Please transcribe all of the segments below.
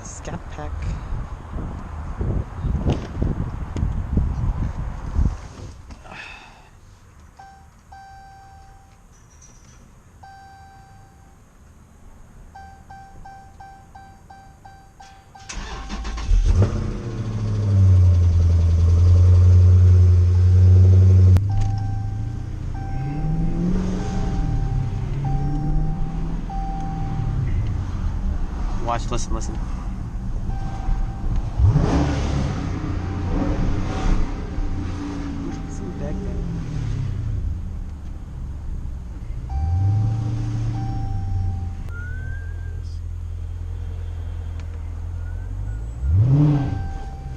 Scat pack. Watch, listen.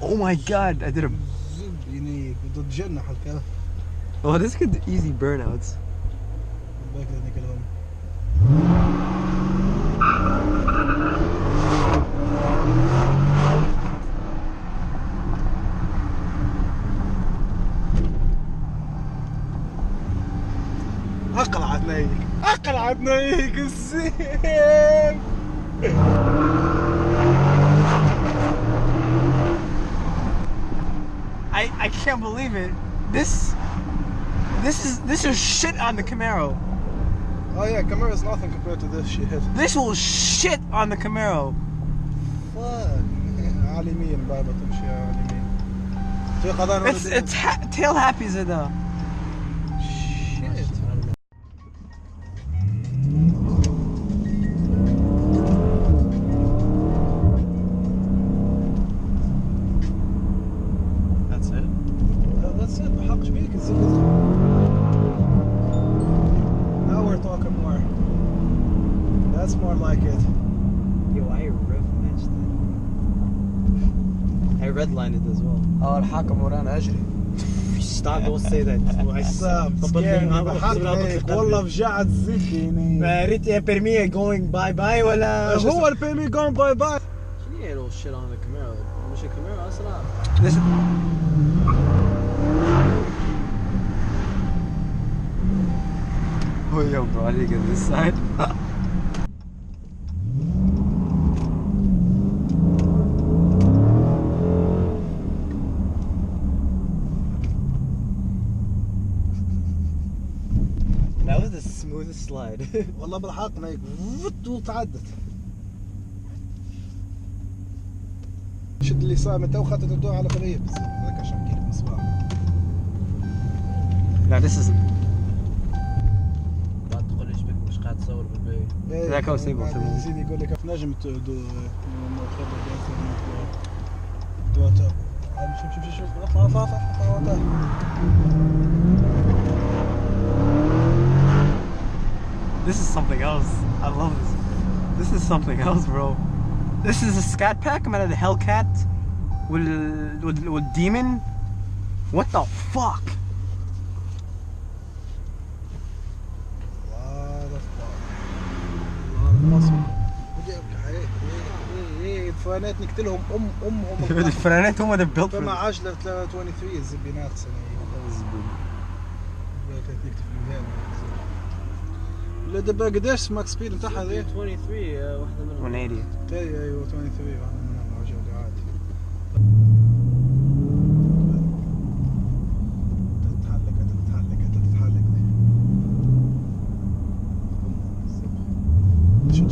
Oh my god, I did a... Oh, this could easy burnouts. اقلع بنيك الزين. I can't believe it. This is shit on the Camaro. Oh yeah, Camaro is nothing compared to this shit. This will shit on the Camaro. Fuck. على اليمين بابا تمشي على اليمين. في قضاء It's tail happy زي ده. That's it. بحق شبيك الزبط. Now we're talking more. That's more like it. Yo, I rev matched that. I redlined it as well. اه الحكم ورانا اجري. Stop, don't say that. والله فجعت زفيني. ما ريت يا بيرمي going bye bye ولا هو البيرمي going bye bye. شنو هي little shit on the Camaro? مش الكاميرا أسرع. Oh yo bro, I didn't get this side. That was the smoothest slide. والله بالحقنا هيك وتعدت. شد اللي صار من تو خدت الضوء على قريب بس هذاك عشان كيف مصباح. Now this is. لا تدخلش بك مش قاعد تصور بالبيت. ذاك هو سيبه سيبه. سيدي يقول لك نجم تدو شوف اطلع. This is something else. I love this. This is something else, bro. This is a Scat pack. I'm at the Hellcat with Demon. What the fuck? الفرانات نقتلهم امهم. الفرانات هم اللي built for فما عجلة 23 الزبينات سنة. نكتب لا دابا قداش ماكس سبيد نتاعها ذي؟ 23 واحدة منهم 180. ايوه 23 واحدة منهم عجلة عادي. تتحلق شو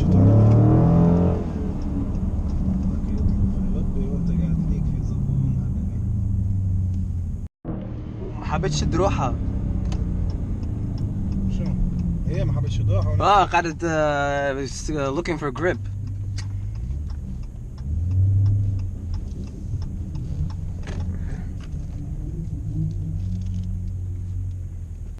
ما حبيتش تروحها. شو؟ هي ما حبيتش تروحها. قعدت looking for grip.